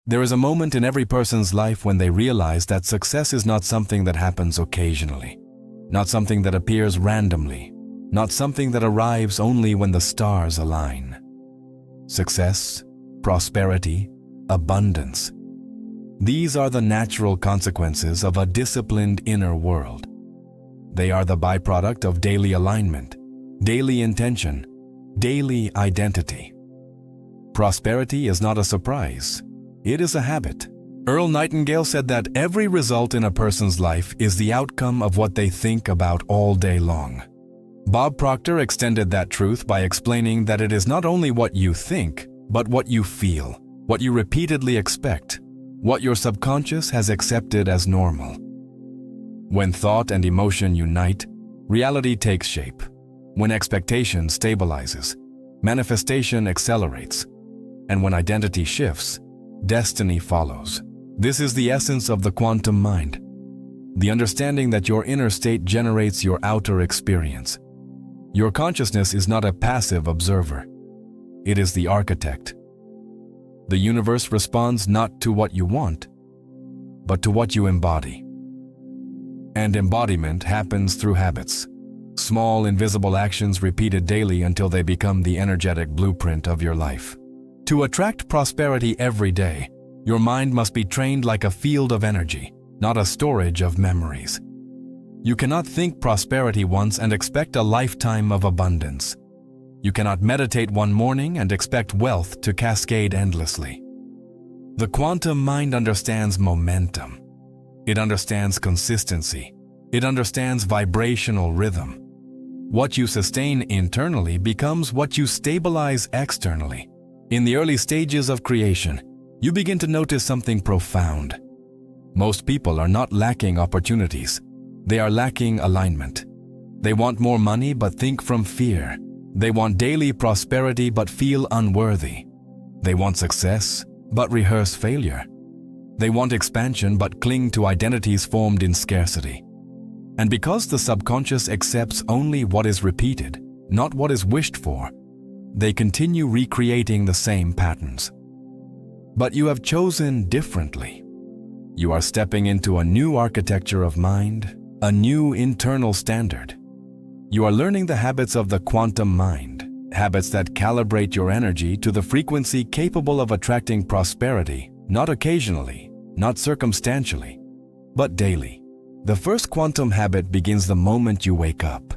There is a moment in every person's life when they realize that success is not something that happens occasionally, not something that appears randomly, not something that arrives only when the stars align. Success, prosperity, abundance. These are the natural consequences of a disciplined inner world. They are the byproduct of daily alignment, daily intention, daily identity. Prosperity is not a surprise. It is a habit. Earl Nightingale said that every result in a person's life is the outcome of what they think about all day long. Bob Proctor extended that truth by explaining that it is not only what you think, but what you feel, what you repeatedly expect, what your subconscious has accepted as normal. When thought and emotion unite, reality takes shape. When expectation stabilizes, manifestation accelerates. And when identity shifts, destiny follows. This is the essence of the quantum mind. The understanding that your inner state generates your outer experience. Your consciousness is not a passive observer. It is the architect. The universe responds not to what you want, but to what you embody. And embodiment happens through habits. Small, invisible actions repeated daily until they become the energetic blueprint of your life. To attract prosperity every day, your mind must be trained like a field of energy, not a storage of memories. You cannot think prosperity once and expect a lifetime of abundance. You cannot meditate one morning and expect wealth to cascade endlessly. The quantum mind understands momentum. It understands consistency. It understands vibrational rhythm. What you sustain internally becomes what you stabilize externally. In the early stages of creation, you begin to notice something profound. Most people are not lacking opportunities. They are lacking alignment. They want more money but think from fear. They want daily prosperity but feel unworthy. They want success but rehearse failure. They want expansion but cling to identities formed in scarcity. And because the subconscious accepts only what is repeated, not what is wished for, they continue recreating the same patterns. But you have chosen differently. You are stepping into a new architecture of mind, a new internal standard. You are learning the habits of the quantum mind, habits that calibrate your energy to the frequency capable of attracting prosperity, not occasionally, not circumstantially, but daily. The first quantum habit begins the moment you wake up.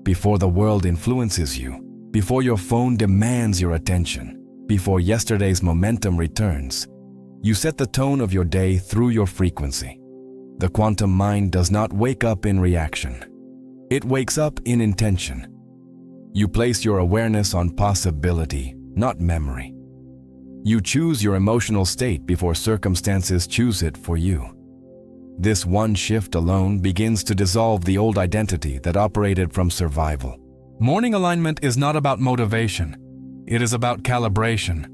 Before the world influences you, before your phone demands your attention, before yesterday's momentum returns, you set the tone of your day through your frequency. The quantum mind does not wake up in reaction. It wakes up in intention. You place your awareness on possibility, not memory. You choose your emotional state before circumstances choose it for you. This one shift alone begins to dissolve the old identity that operated from survival. Morning alignment is not about motivation. It is about calibration.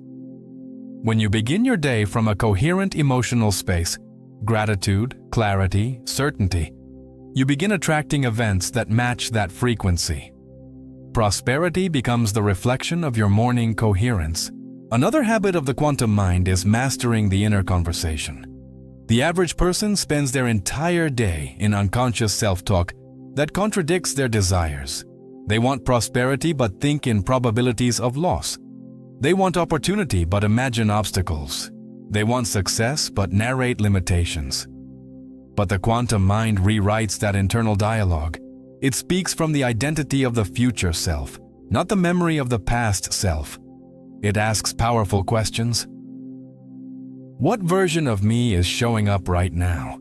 When you begin your day from a coherent emotional space, gratitude, clarity, certainty, you begin attracting events that match that frequency. Prosperity becomes the reflection of your morning coherence. Another habit of the quantum mind is mastering the inner conversation. The average person spends their entire day in unconscious self-talk that contradicts their desires. They want prosperity but think in probabilities of loss. They want opportunity but imagine obstacles. They want success but narrate limitations. But the quantum mind rewrites that internal dialogue. It speaks from the identity of the future self, not the memory of the past self. It asks powerful questions. What version of me is showing up right now?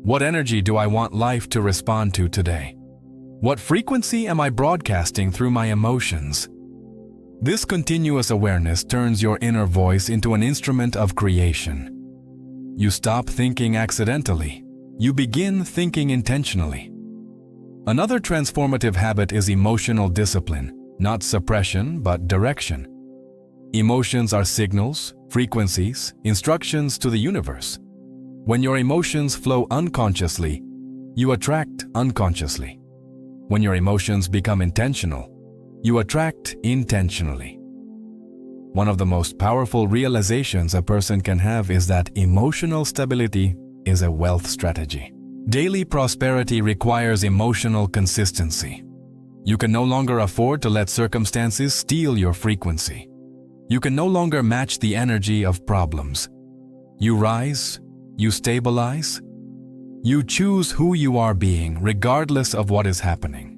What energy do I want life to respond to today? What frequency am I broadcasting through my emotions? This continuous awareness turns your inner voice into an instrument of creation. You stop thinking accidentally. You begin thinking intentionally. Another transformative habit is emotional discipline, not suppression, but direction. Emotions are signals, frequencies, instructions to the universe. When your emotions flow unconsciously, you attract unconsciously. When your emotions become intentional, you attract intentionally. One of the most powerful realizations a person can have is that emotional stability is a wealth strategy. Daily prosperity requires emotional consistency. You can no longer afford to let circumstances steal your frequency. You can no longer match the energy of problems. You rise, you stabilize, you choose who you are being regardless of what is happening.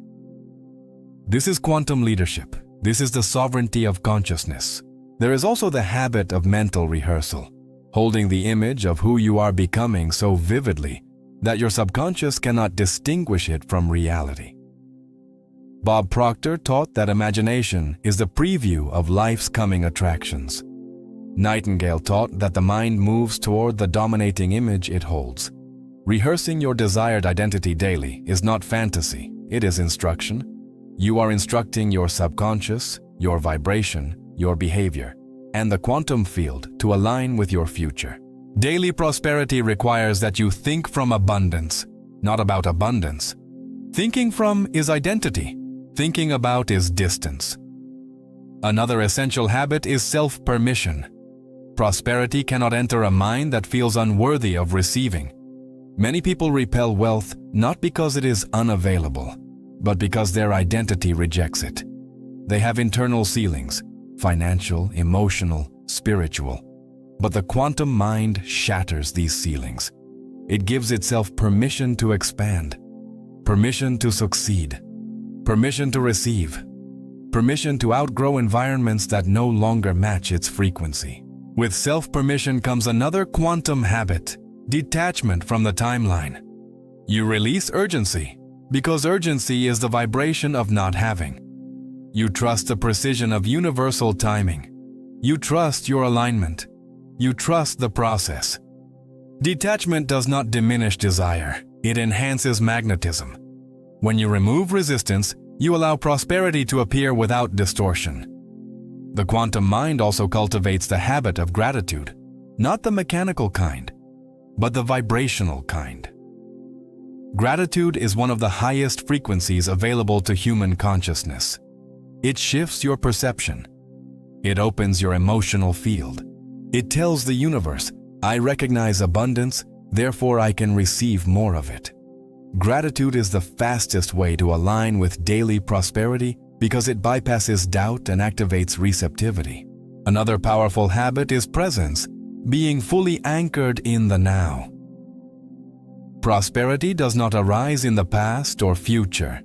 This is quantum leadership. This is the sovereignty of consciousness. There is also the habit of mental rehearsal, holding the image of who you are becoming so vividly that your subconscious cannot distinguish it from reality. Bob Proctor taught that imagination is the preview of life's coming attractions. Nightingale taught that the mind moves toward the dominating image it holds. Rehearsing your desired identity daily is not fantasy, it is instruction. You are instructing your subconscious, your vibration, your behavior, and the quantum field to align with your future. Daily prosperity requires that you think from abundance, not about abundance. Thinking from is identity. Thinking about is distance. Another essential habit is self-permission. Prosperity cannot enter a mind that feels unworthy of receiving. Many people repel wealth not because it is unavailable, but because their identity rejects it. They have internal ceilings, financial, emotional, spiritual. But the quantum mind shatters these ceilings. It gives itself permission to expand, permission to succeed, permission to receive, permission to outgrow environments that no longer match its frequency. With self-permission comes another quantum habit: detachment from the timeline. You release urgency, because urgency is the vibration of not having. You trust the precision of universal timing. You trust your alignment. You trust the process. Detachment does not diminish desire, it enhances magnetism. When you remove resistance, you allow prosperity to appear without distortion. The quantum mind also cultivates the habit of gratitude, not the mechanical kind, but the vibrational kind. Gratitude is one of the highest frequencies available to human consciousness. It shifts your perception. It opens your emotional field. It tells the universe, I recognize abundance, therefore I can receive more of it. Gratitude is the fastest way to align with daily prosperity because it bypasses doubt and activates receptivity. Another powerful habit is presence, being fully anchored in the now. Prosperity does not arise in the past or future.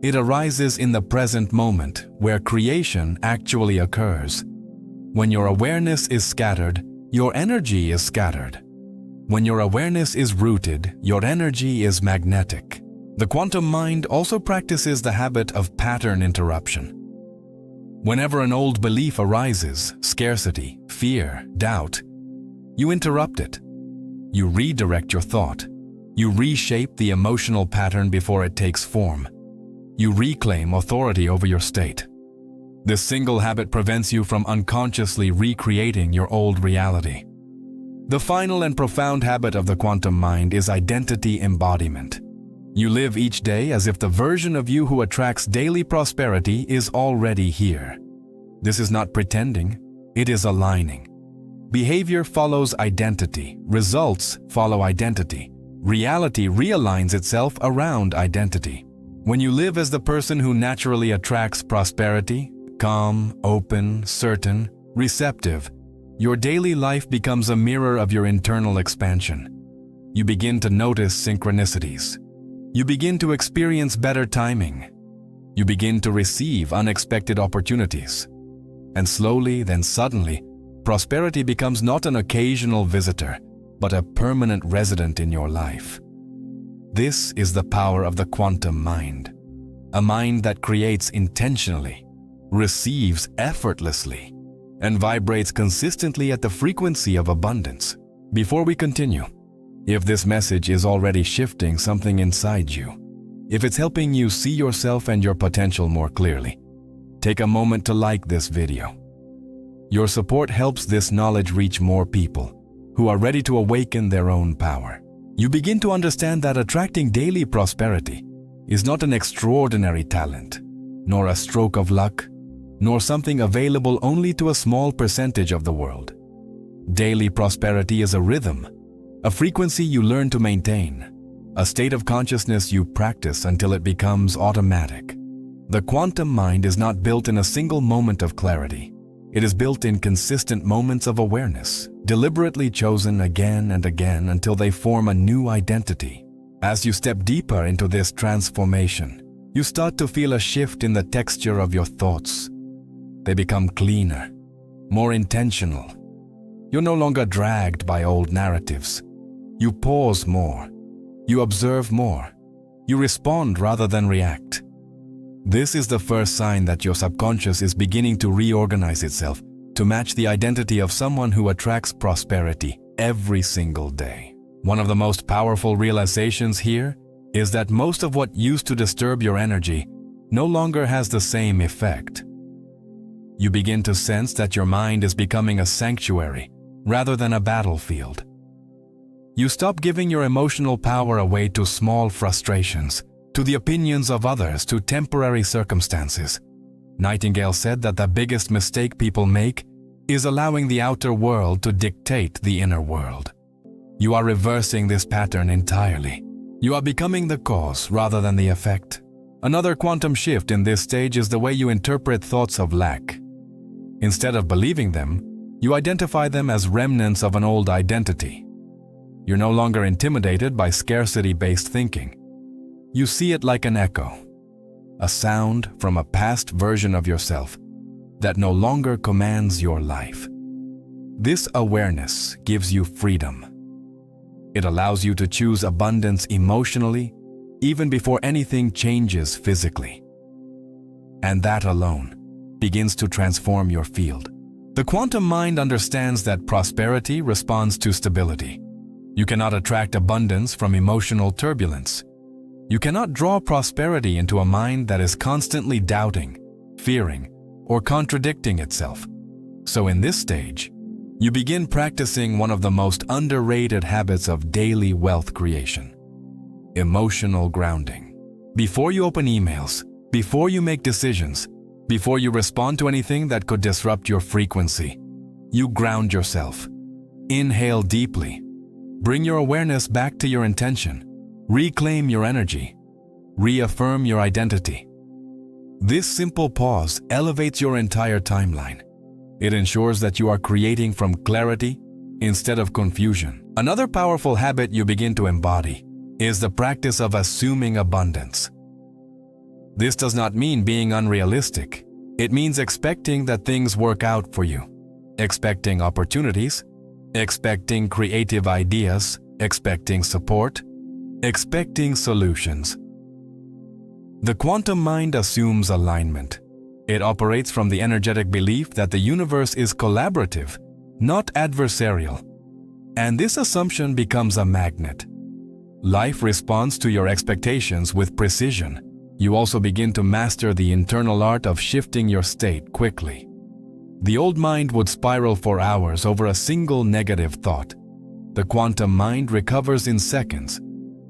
It arises in the present moment, where creation actually occurs. When your awareness is scattered, your energy is scattered. When your awareness is rooted, your energy is magnetic. The quantum mind also practices the habit of pattern interruption. Whenever an old belief arises, scarcity, fear, doubt, you interrupt it. You redirect your thought. You reshape the emotional pattern before it takes form. You reclaim authority over your state. This single habit prevents you from unconsciously recreating your old reality. The final and profound habit of the quantum mind is identity embodiment. You live each day as if the version of you who attracts daily prosperity is already here. This is not pretending, it is aligning. Behavior follows identity, results follow identity. Reality realigns itself around identity. When you live as the person who naturally attracts prosperity, calm, open, certain, receptive, your daily life becomes a mirror of your internal expansion. You begin to notice synchronicities. You begin to experience better timing. You begin to receive unexpected opportunities. And slowly, then suddenly, prosperity becomes not an occasional visitor, but a permanent resident in your life. This is the power of the quantum mind. A mind that creates intentionally, receives effortlessly, and vibrates consistently at the frequency of abundance. Before we continue, if this message is already shifting something inside you, if it's helping you see yourself and your potential more clearly, take a moment to like this video. Your support helps this knowledge reach more people who are ready to awaken their own power. You begin to understand that attracting daily prosperity is not an extraordinary talent, nor a stroke of luck, nor something available only to a small percentage of the world. Daily prosperity is a rhythm, a frequency you learn to maintain, a state of consciousness you practice until it becomes automatic. The quantum mind is not built in a single moment of clarity. It is built in consistent moments of awareness, deliberately chosen again and again until they form a new identity. As you step deeper into this transformation, you start to feel a shift in the texture of your thoughts. They become cleaner, more intentional. You're no longer dragged by old narratives. You pause more. You observe more. You respond rather than react. This is the first sign that your subconscious is beginning to reorganize itself to match the identity of someone who attracts prosperity every single day. One of the most powerful realizations here is that most of what used to disturb your energy no longer has the same effect. You begin to sense that your mind is becoming a sanctuary rather than a battlefield. You stop giving your emotional power away to small frustrations, to the opinions of others, to temporary circumstances. Nightingale said that the biggest mistake people make is allowing the outer world to dictate the inner world. You are reversing this pattern entirely. You are becoming the cause rather than the effect. Another quantum shift in this stage is the way you interpret thoughts of lack. Instead of believing them, you identify them as remnants of an old identity. You're no longer intimidated by scarcity-based thinking. You see it like an echo, a sound from a past version of yourself that no longer commands your life. This awareness gives you freedom. It allows you to choose abundance emotionally, even before anything changes physically. And that alone begins to transform your field. The quantum mind understands that prosperity responds to stability. You cannot attract abundance from emotional turbulence. You cannot draw prosperity into a mind that is constantly doubting, fearing, or contradicting itself. So in this stage, you begin practicing one of the most underrated habits of daily wealth creation: emotional grounding. Before you open emails, before you make decisions, before you respond to anything that could disrupt your frequency, you ground yourself. Inhale deeply. Bring your awareness back to your intention. Reclaim your energy. Reaffirm your identity. This simple pause elevates your entire timeline. It ensures that you are creating from clarity instead of confusion. Another powerful habit you begin to embody is the practice of assuming abundance. This does not mean being unrealistic. It means expecting that things work out for you, expecting opportunities, expecting creative ideas, expecting support, expecting solutions. The quantum mind assumes alignment. It operates from the energetic belief that the universe is collaborative, not adversarial. And this assumption becomes a magnet. Life responds to your expectations with precision. You also begin to master the internal art of shifting your state quickly. The old mind would spiral for hours over a single negative thought. The quantum mind recovers in seconds.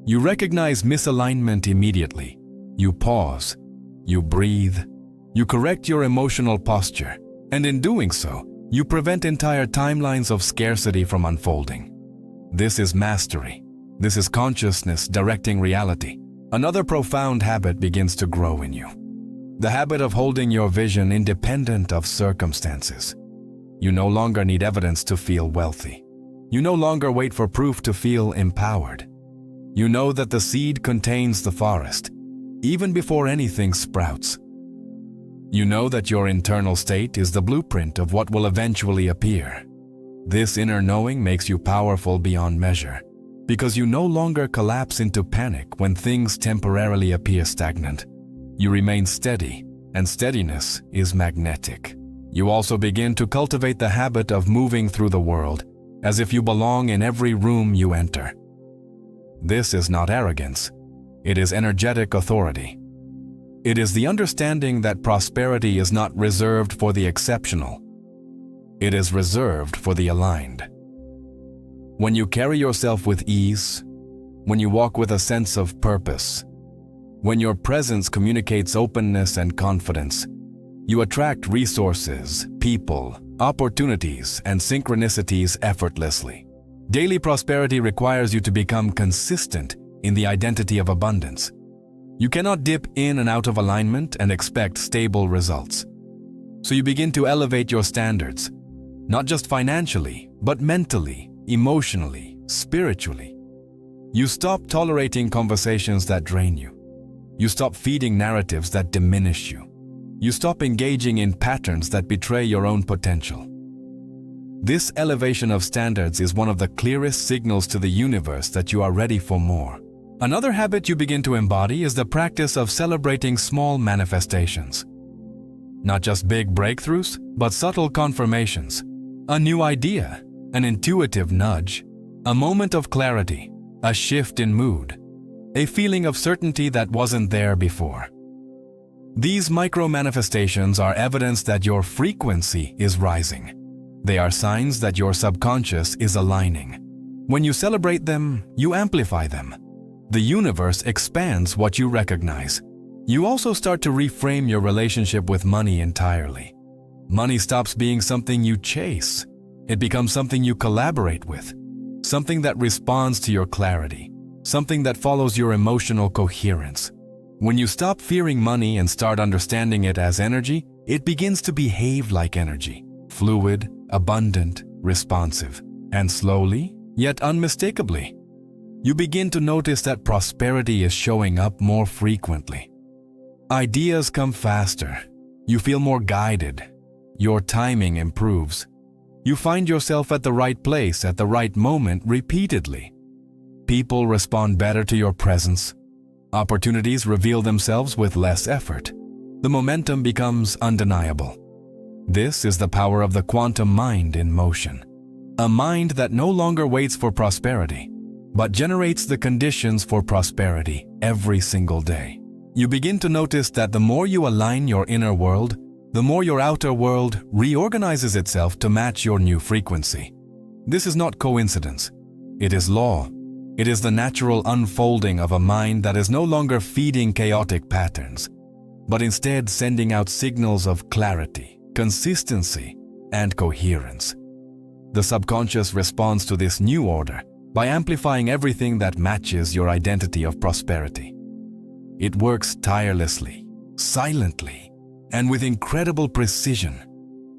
You recognize misalignment immediately. You pause. You breathe. You correct your emotional posture. And in doing so, you prevent entire timelines of scarcity from unfolding. This is mastery. This is consciousness directing reality. Another profound habit begins to grow in you. The habit of holding your vision independent of circumstances. You no longer need evidence to feel wealthy. You no longer wait for proof to feel empowered. You know that the seed contains the forest, even before anything sprouts. You know that your internal state is the blueprint of what will eventually appear. This inner knowing makes you powerful beyond measure, because you no longer collapse into panic when things temporarily appear stagnant. You remain steady, and steadiness is magnetic. You also begin to cultivate the habit of moving through the world as if you belong in every room you enter. This is not arrogance. It is energetic authority. It is the understanding that prosperity is not reserved for the exceptional. It is reserved for the aligned. When you carry yourself with ease, when you walk with a sense of purpose, when your presence communicates openness and confidence, You attract resources, people, opportunities, and synchronicities effortlessly. Daily prosperity requires you to become consistent in the identity of abundance. You cannot dip in and out of alignment and expect stable results. So you begin to elevate your standards, not just financially, but mentally, emotionally, spiritually. You stop tolerating conversations that drain you. You stop feeding narratives that diminish you. You stop engaging in patterns that betray your own potential. This elevation of standards is one of the clearest signals to the universe that you are ready for more. Another habit you begin to embody is the practice of celebrating small manifestations. Not just big breakthroughs, but subtle confirmations. A new idea, an intuitive nudge, a moment of clarity, a shift in mood, a feeling of certainty that wasn't there before. These micro-manifestations are evidence that your frequency is rising. They are signs that your subconscious is aligning. When you celebrate them, you amplify them. The universe expands what you recognize. You also start to reframe your relationship with money entirely. Money stops being something you chase. It becomes something you collaborate with, something that responds to your clarity, something that follows your emotional coherence. When you stop fearing money and start understanding it as energy, it begins to behave like energy, fluid, abundant, responsive, and slowly, yet unmistakably, you begin to notice that prosperity is showing up more frequently. Ideas come faster. You feel more guided. Your timing improves. You find yourself at the right place at the right moment repeatedly. People respond better to your presence. Opportunities reveal themselves with less effort. The momentum becomes undeniable. This is the power of the quantum mind in motion. A mind that no longer waits for prosperity, but generates the conditions for prosperity every single day. You begin to notice that the more you align your inner world, the more your outer world reorganizes itself to match your new frequency. This is not coincidence. It is law. It is the natural unfolding of a mind that is no longer feeding chaotic patterns, but instead sending out signals of clarity, consistency, and coherence. The subconscious responds to this new order by amplifying everything that matches your identity of prosperity. It works tirelessly, silently, and with incredible precision,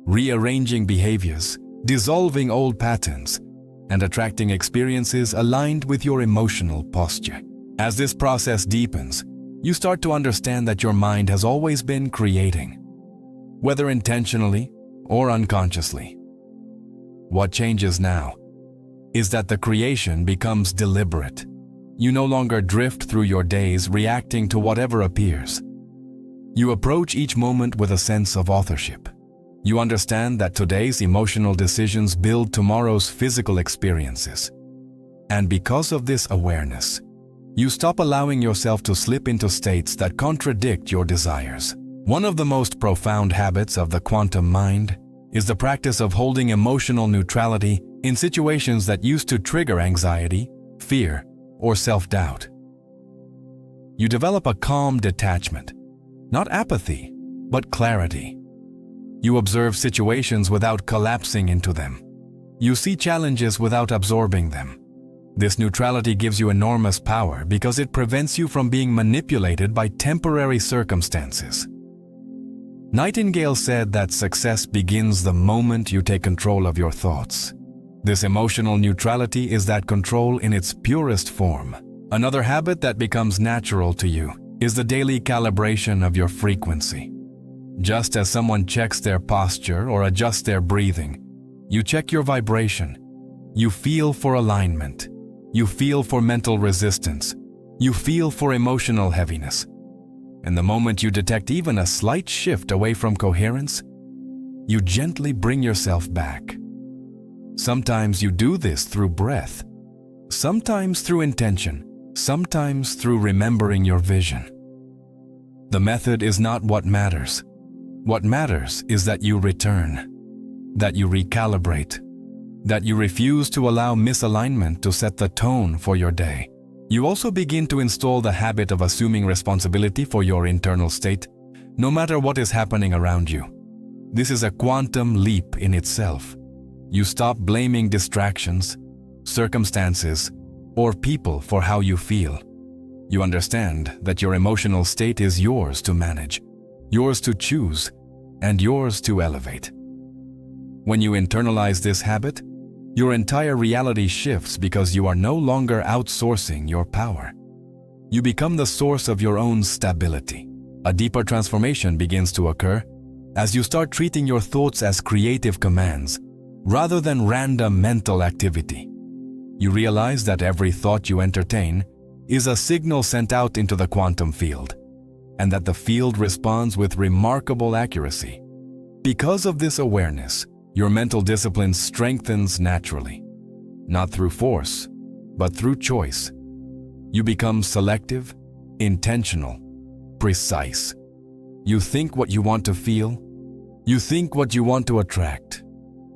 rearranging behaviors, dissolving old patterns, and attracting experiences aligned with your emotional posture. As this process deepens, you start to understand that your mind has always been creating, whether intentionally or unconsciously. What changes now is that the creation becomes deliberate. You no longer drift through your days reacting to whatever appears. You approach each moment with a sense of authorship. You understand that today's emotional decisions build tomorrow's physical experiences. And because of this awareness, you stop allowing yourself to slip into states that contradict your desires. One of the most profound habits of the quantum mind is the practice of holding emotional neutrality in situations that used to trigger anxiety, fear, or self-doubt. You develop a calm detachment, not apathy, but clarity. You observe situations without collapsing into them. You see challenges without absorbing them. This neutrality gives you enormous power because it prevents you from being manipulated by temporary circumstances. Nightingale said that success begins the moment you take control of your thoughts. This emotional neutrality is that control in its purest form. Another habit that becomes natural to you is the daily calibration of your frequency. Just as someone checks their posture or adjusts their breathing, you check your vibration. You feel for alignment. You feel for mental resistance. You feel for emotional heaviness. And the moment you detect even a slight shift away from coherence, you gently bring yourself back. Sometimes you do this through breath, sometimes through intention, sometimes through remembering your vision. The method is not what matters. What matters is that you return, that you recalibrate, that you refuse to allow misalignment to set the tone for your day. You also begin to install the habit of assuming responsibility for your internal state, no matter what is happening around you. This is a quantum leap in itself. You stop blaming distractions, circumstances, or people for how you feel. You understand that your emotional state is yours to manage, yours to choose, and yours to elevate. When you internalize this habit, your entire reality shifts because you are no longer outsourcing your power. You become the source of your own stability. A deeper transformation begins to occur as you start treating your thoughts as creative commands rather than random mental activity. You realize that every thought you entertain is a signal sent out into the quantum field, and that the field responds with remarkable accuracy. Because of this awareness, your mental discipline strengthens naturally, not through force, but through choice. You become selective, intentional, precise. You think what you want to feel. You think what you want to attract.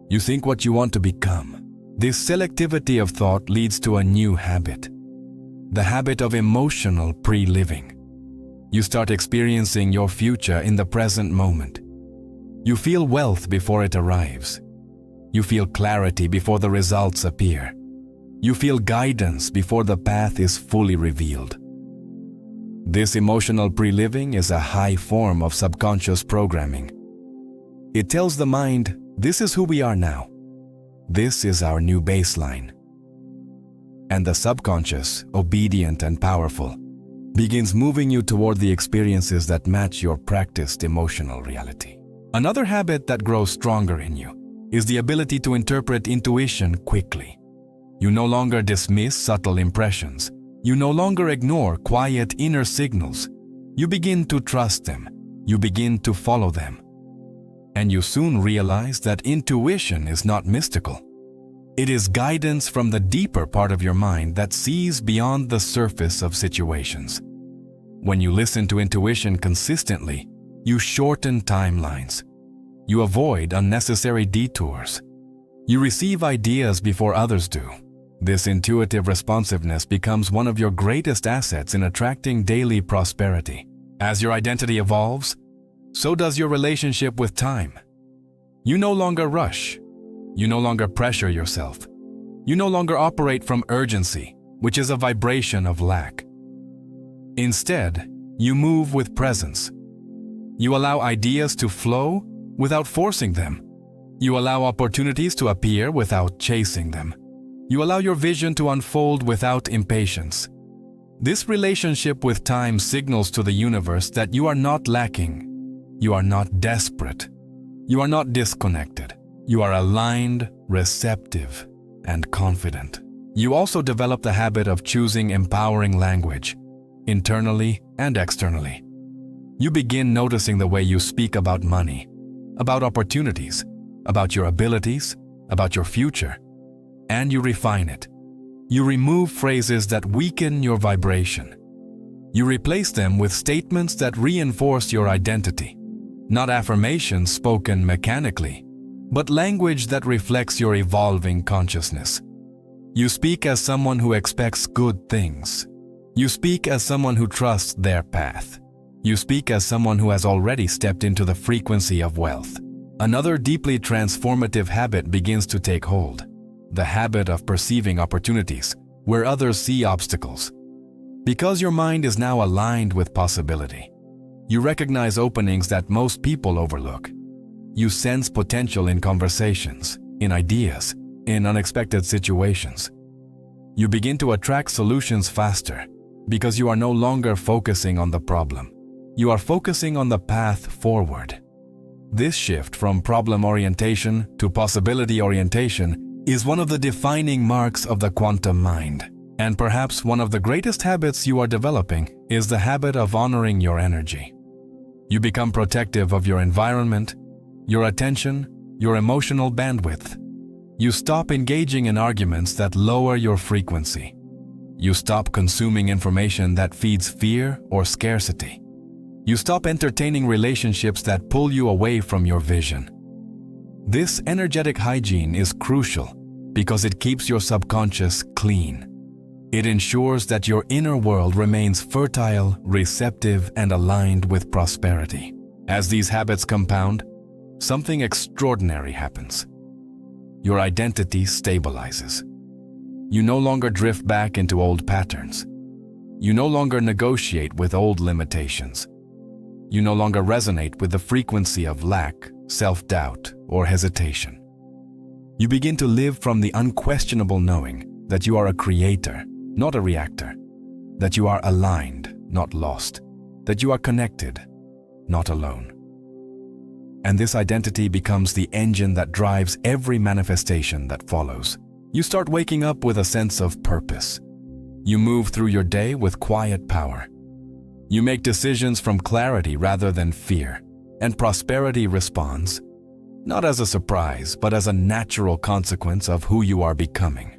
You think what you want to become. This selectivity of thought leads to a new habit, the habit of emotional pre-living. You start experiencing your future in the present moment. You feel wealth before it arrives. You feel clarity before the results appear. You feel guidance before the path is fully revealed. This emotional pre-living is a high form of subconscious programming. It tells the mind, this is who we are now. This is our new baseline. And the subconscious, obedient and powerful, begins moving you toward the experiences that match your practiced emotional reality. Another habit that grows stronger in you is the ability to interpret intuition quickly. You no longer dismiss subtle impressions. You no longer ignore quiet inner signals. You begin to trust them. You begin to follow them. And you soon realize that intuition is not mystical. It is guidance from the deeper part of your mind that sees beyond the surface of situations. When you listen to intuition consistently, you shorten timelines. You avoid unnecessary detours. You receive ideas before others do. This intuitive responsiveness becomes one of your greatest assets in attracting daily prosperity. As your identity evolves, so does your relationship with time. You no longer rush. You no longer pressure yourself. You no longer operate from urgency, which is a vibration of lack. Instead, you move with presence. You allow ideas to flow without forcing them. You allow opportunities to appear without chasing them. You allow your vision to unfold without impatience. This relationship with time signals to the universe that you are not lacking. You are not desperate. You are not disconnected. You are aligned, receptive, and confident. You also develop the habit of choosing empowering language, internally and externally. You begin noticing the way you speak about money, about opportunities, about your abilities, about your future, and you refine it. You remove phrases that weaken your vibration. You replace them with statements that reinforce your identity, not affirmations spoken mechanically, but language that reflects your evolving consciousness. You speak as someone who expects good things. You speak as someone who trusts their path. You speak as someone who has already stepped into the frequency of wealth. Another deeply transformative habit begins to take hold, the habit of perceiving opportunities where others see obstacles. Because your mind is now aligned with possibility, you recognize openings that most people overlook. You sense potential in conversations, in ideas, in unexpected situations. You begin to attract solutions faster because you are no longer focusing on the problem. You are focusing on the path forward. This shift from problem orientation to possibility orientation is one of the defining marks of the quantum mind. And perhaps one of the greatest habits you are developing is the habit of honoring your energy. You become protective of your environment, your attention, your emotional bandwidth. You stop engaging in arguments that lower your frequency. You stop consuming information that feeds fear or scarcity. You stop entertaining relationships that pull you away from your vision. This energetic hygiene is crucial because it keeps your subconscious clean. It ensures that your inner world remains fertile, receptive, and aligned with prosperity. As these habits compound, something extraordinary happens. Your identity stabilizes. You no longer drift back into old patterns. You no longer negotiate with old limitations. You no longer resonate with the frequency of lack, self-doubt, or hesitation. You begin to live from the unquestionable knowing that you are a creator, not a reactor, that you are aligned, not lost, that you are connected, not alone. And this identity becomes the engine that drives every manifestation that follows. You start waking up with a sense of purpose. You move through your day with quiet power. You make decisions from clarity rather than fear, and prosperity responds, not as a surprise, but as a natural consequence of who you are becoming.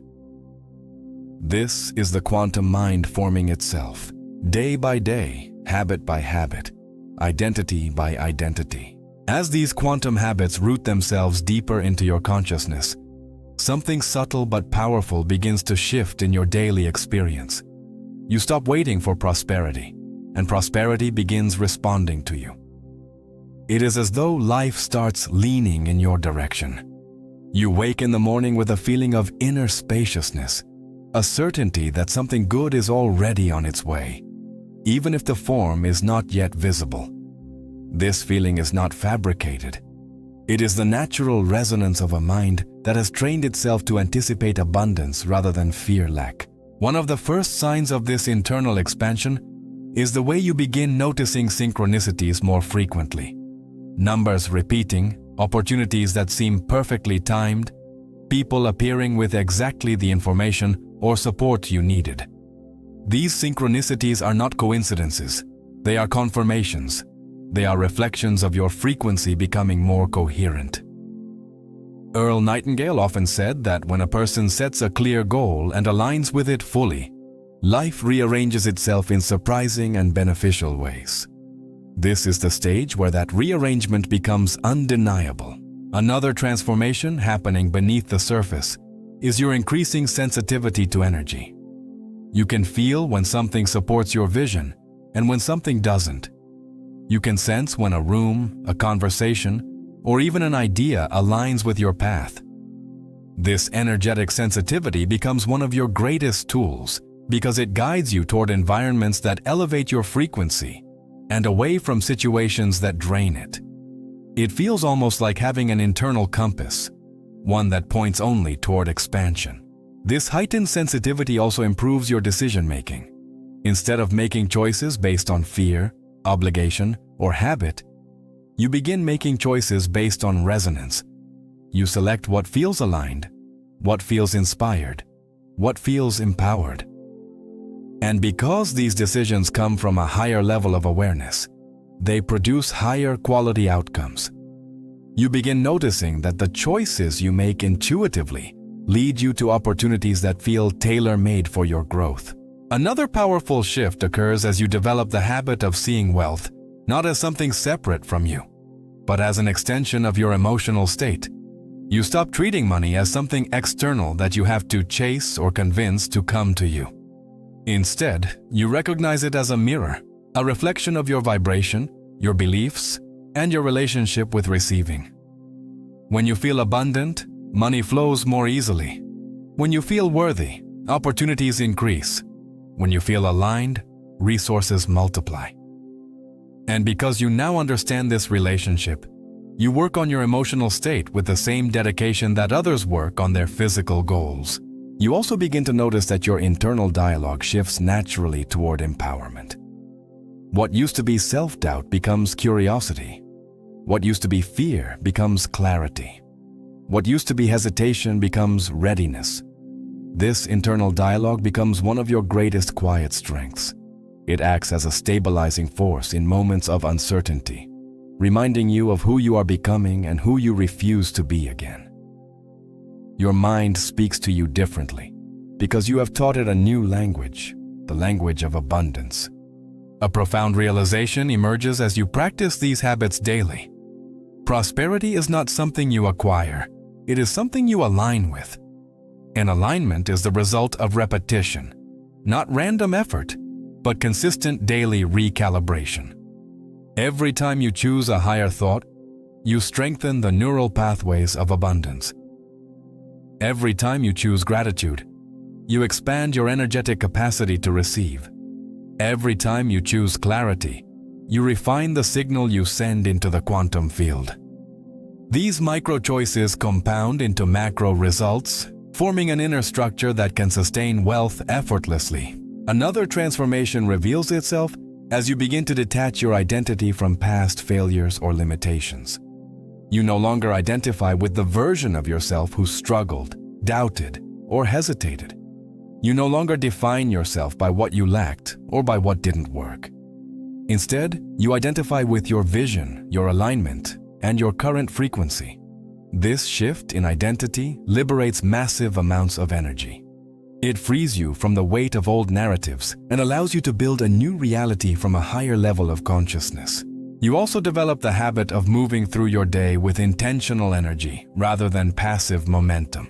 This is the quantum mind forming itself, day by day, habit by habit, identity by identity. As these quantum habits root themselves deeper into your consciousness, something subtle but powerful begins to shift in your daily experience. You stop waiting for prosperity, and prosperity begins responding to you. It is as though life starts leaning in your direction. You wake in the morning with a feeling of inner spaciousness, a certainty that something good is already on its way, even if the form is not yet visible. This feeling is not fabricated. It is the natural resonance of a mind that has trained itself to anticipate abundance rather than fear lack. One of the first signs of this internal expansion is the way you begin noticing synchronicities more frequently. Numbers repeating, opportunities that seem perfectly timed, people appearing with exactly the information or support you needed. These synchronicities are not coincidences. They are confirmations. They are reflections of your frequency becoming more coherent. Earl Nightingale often said that when a person sets a clear goal and aligns with it fully, life rearranges itself in surprising and beneficial ways. This is the stage where that rearrangement becomes undeniable. Another transformation happening beneath the surface is your increasing sensitivity to energy. You can feel when something supports your vision and when something doesn't. You can sense when a room, a conversation, or even an idea aligns with your path. This energetic sensitivity becomes one of your greatest tools because it guides you toward environments that elevate your frequency and away from situations that drain it. It feels almost like having an internal compass, one that points only toward expansion. This heightened sensitivity also improves your decision-making. Instead of making choices based on fear, obligation, or habit, you begin making choices based on resonance. You select what feels aligned, what feels inspired, what feels empowered. And because these decisions come from a higher level of awareness, they produce higher quality outcomes. You begin noticing that the choices you make intuitively lead you to opportunities that feel tailor-made for your growth. Another powerful shift occurs as you develop the habit of seeing wealth not as something separate from you, but as an extension of your emotional state. You stop treating money as something external that you have to chase or convince to come to you. Instead, you recognize it as a mirror, a reflection of your vibration, your beliefs, and your relationship with receiving. When you feel abundant, money flows more easily. When you feel worthy, opportunities increase. When you feel aligned, resources multiply. And because you now understand this relationship, you work on your emotional state with the same dedication that others work on their physical goals. You also begin to notice that your internal dialogue shifts naturally toward empowerment. What used to be self-doubt becomes curiosity. What used to be fear becomes clarity. What used to be hesitation becomes readiness. This internal dialogue becomes one of your greatest quiet strengths. It acts as a stabilizing force in moments of uncertainty, reminding you of who you are becoming and who you refuse to be again. Your mind speaks to you differently because you have taught it a new language, the language of abundance. A profound realization emerges as you practice these habits daily. Prosperity is not something you acquire, it is something you align with. And alignment is the result of repetition, not random effort, but consistent daily recalibration. Every time you choose a higher thought, you strengthen the neural pathways of abundance. Every time you choose gratitude, you expand your energetic capacity to receive. Every time you choose clarity, you refine the signal you send into the quantum field. These micro choices compound into macro results, forming an inner structure that can sustain wealth effortlessly. Another transformation reveals itself as you begin to detach your identity from past failures or limitations. You no longer identify with the version of yourself who struggled, doubted, or hesitated. You no longer define yourself by what you lacked or by what didn't work. Instead, you identify with your vision, your alignment, and your current frequency. This shift in identity liberates massive amounts of energy. It frees you from the weight of old narratives and allows you to build a new reality from a higher level of consciousness. You also develop the habit of moving through your day with intentional energy rather than passive momentum.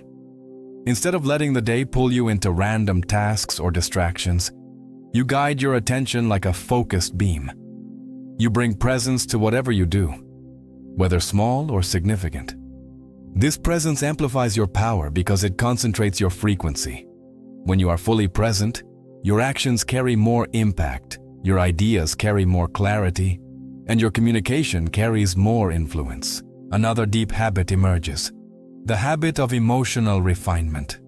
Instead of letting the day pull you into random tasks or distractions, you guide your attention like a focused beam. You bring presence to whatever you do, whether small or significant. This presence amplifies your power because it concentrates your frequency. When you are fully present, your actions carry more impact, your ideas carry more clarity, and your communication carries more influence. Another deep habit emerges: the habit of emotional refinement.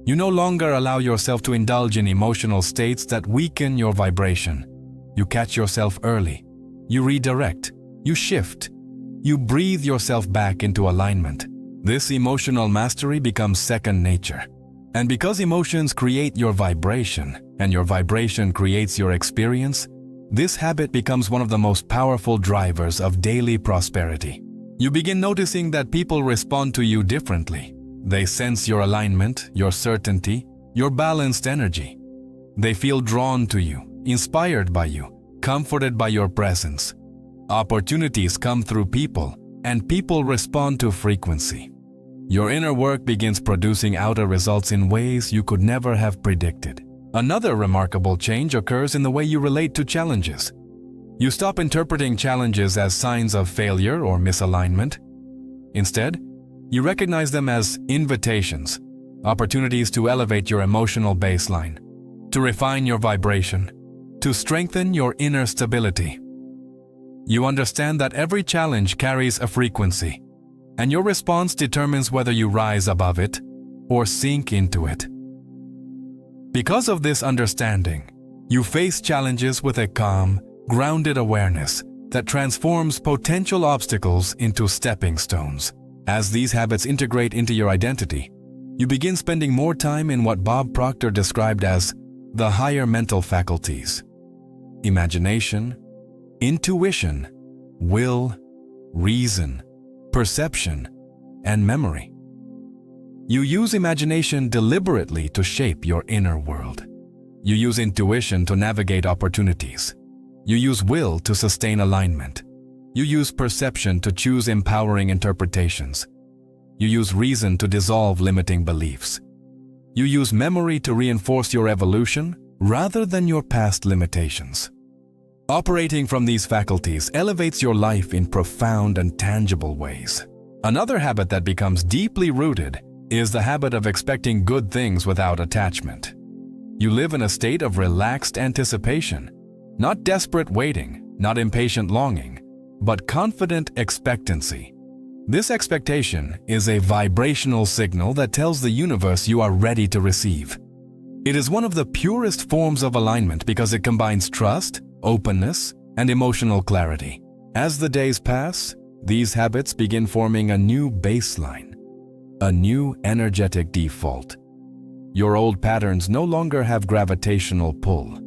You no longer allow yourself to indulge in emotional states that weaken your vibration. You catch yourself early. You redirect. You shift. You breathe yourself back into alignment. This emotional mastery becomes second nature. And because emotions create your vibration, and your vibration creates your experience, this habit becomes one of the most powerful drivers of daily prosperity. You begin noticing that people respond to you differently. They sense your alignment, your certainty, your balanced energy. They feel drawn to you, inspired by you, comforted by your presence. Opportunities come through people, and people respond to frequency. Your inner work begins producing outer results in ways you could never have predicted. Another remarkable change occurs in the way you relate to challenges. You stop interpreting challenges as signs of failure or misalignment. Instead, you recognize them as invitations, opportunities to elevate your emotional baseline, to refine your vibration, to strengthen your inner stability. You understand that every challenge carries a frequency, and your response determines whether you rise above it or sink into it. Because of this understanding, you face challenges with a calm, grounded awareness that transforms potential obstacles into stepping stones. As these habits integrate into your identity, you begin spending more time in what Bob Proctor described as the higher mental faculties: imagination, intuition, will, reason, perception, and memory. You use imagination deliberately to shape your inner world. You use intuition to navigate opportunities. You use will to sustain alignment. You use perception to choose empowering interpretations. You use reason to dissolve limiting beliefs. You use memory to reinforce your evolution rather than your past limitations. Operating from these faculties elevates your life in profound and tangible ways. Another habit that becomes deeply rooted is the habit of expecting good things without attachment. You live in a state of relaxed anticipation, not desperate waiting, not impatient longing, but confident expectancy. This expectation is a vibrational signal that tells the universe you are ready to receive. It is one of the purest forms of alignment because it combines trust, openness, and emotional clarity. As the days pass, these habits begin forming a new baseline, a new energetic default. Your old patterns no longer have gravitational pull.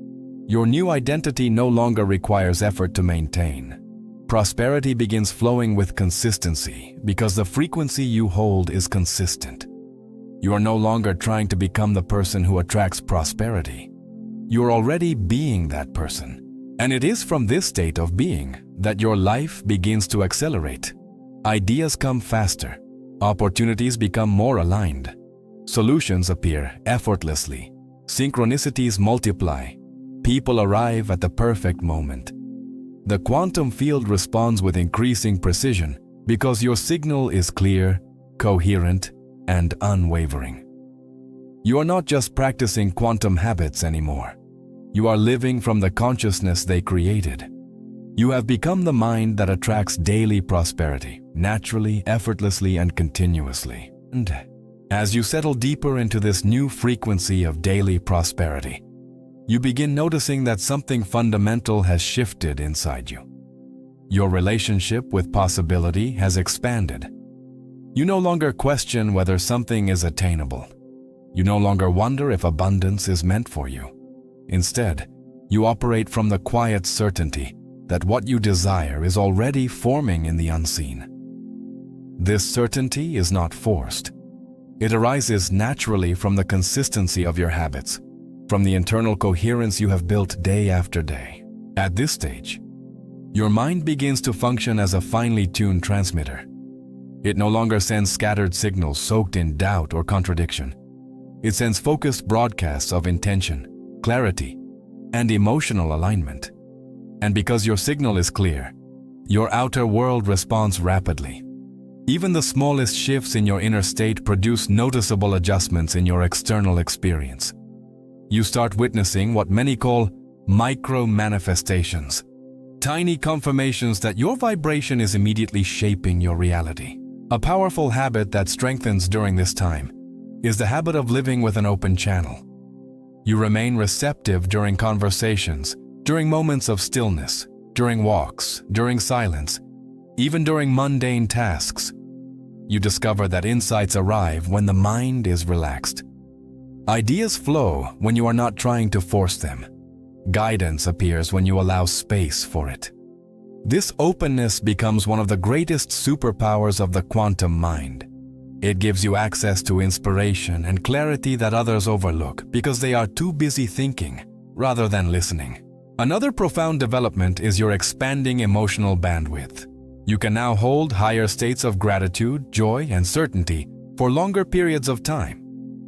Your new identity no longer requires effort to maintain. Prosperity begins flowing with consistency because the frequency you hold is consistent. You are no longer trying to become the person who attracts prosperity. You are already being that person. And it is from this state of being that your life begins to accelerate. Ideas come faster. Opportunities become more aligned. Solutions appear the quantum field responds with increasing precision because your signal is clear, coherent, and unwavering. You are not just practicing quantum habits anymore. You are living from the consciousness they created. You have become the mind that attracts daily prosperity, naturally, effortlessly, and continuously. And as you settle deeper into this new frequency of daily prosperity, you begin noticing that something fundamental has shifted inside you. Your relationship with possibility has expanded. You no longer question whether something is attainable. You no longer wonder if abundance is meant for you. Instead, you operate from the quiet certainty that what you desire is already forming in the unseen. This certainty is not forced. It arises naturally from the consistency of your habits, from the internal coherence you have built day after day. At this stage, your mind begins to function as a finely tuned transmitter. It no longer sends scattered signals soaked in doubt or contradiction. It sends focused broadcasts of intention, clarity, and emotional alignment. And because your signal is clear, your outer world responds rapidly. Even the smallest shifts in your inner state produce noticeable adjustments in your external experience. You start witnessing what many call micro-manifestations, tiny confirmations that your vibration is immediately shaping your reality. A powerful habit that strengthens during this time is the habit of living with an open channel. You remain receptive during conversations, during moments of stillness, during walks, during silence, even during mundane tasks. You discover that insights arrive when the mind is relaxed. Ideas flow when you are not trying to force them. Guidance appears when you allow space for it. This openness becomes one of the greatest superpowers of the quantum mind. It gives you access to inspiration and clarity that others overlook because they are too busy thinking rather than listening. Another profound development is your expanding emotional bandwidth. You can now hold higher states of gratitude, joy, and certainty for longer periods of time.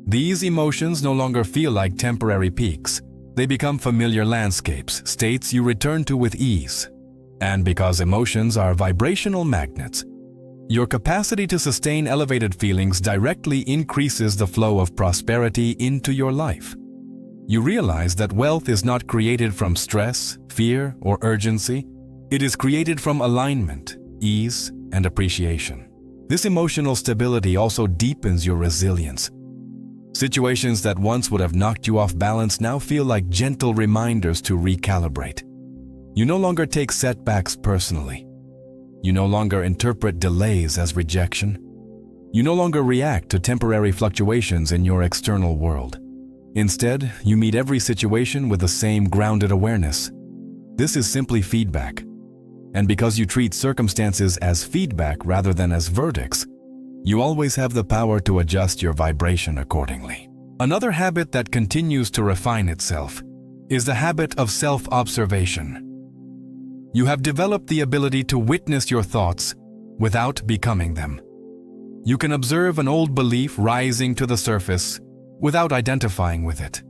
These emotions no longer feel like temporary peaks. They become familiar landscapes, states you return to with ease. And because emotions are vibrational magnets, your capacity to sustain elevated feelings directly increases the flow of prosperity into your life. You realize that wealth is not created from stress, fear, or urgency. It is created from alignment, ease, and appreciation. This emotional stability also deepens your resilience. Situations that once would have knocked you off balance now feel like gentle reminders to recalibrate. You no longer take setbacks personally. You no longer interpret delays as rejection. You no longer react to temporary fluctuations in your external world. Instead, you meet every situation with the same grounded awareness. This is simply feedback. And because you treat circumstances as feedback rather than as verdicts, you always have the power to adjust your vibration accordingly. Another habit that continues to refine itself is the habit of self-observation. You have developed the ability to witness your thoughts without becoming them. You can observe an old belief rising to the surface without identifying with it.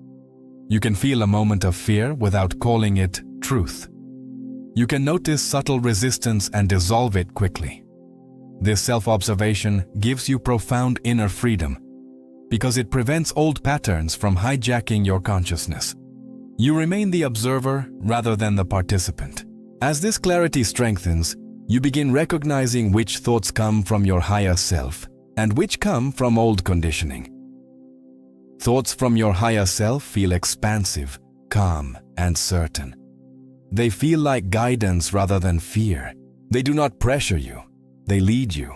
You can feel a moment of fear without calling it truth. You can notice subtle resistance and dissolve it quickly. This self-observation gives you profound inner freedom because it prevents old patterns from hijacking your consciousness. You remain the observer rather than the participant. As this clarity strengthens, you begin recognizing which thoughts come from your higher self and which come from old conditioning. Thoughts from your higher self feel expansive, calm, and certain. They feel like guidance rather than fear. They do not pressure you, they lead you.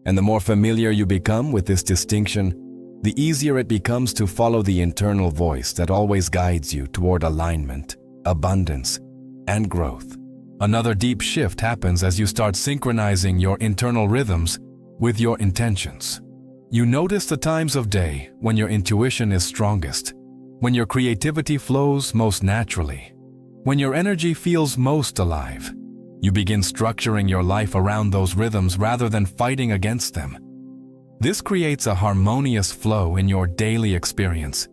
And the more familiar you become with this distinction, the easier it becomes to follow the internal voice that always guides you toward alignment, abundance, and growth. Another deep shift happens as you start synchronizing your internal rhythms with your intentions. You notice the times of day when your intuition is strongest, when your creativity flows most naturally, when your energy feels most alive. You begin structuring your life around those rhythms rather than fighting against them. This creates a harmonious flow in your daily experience.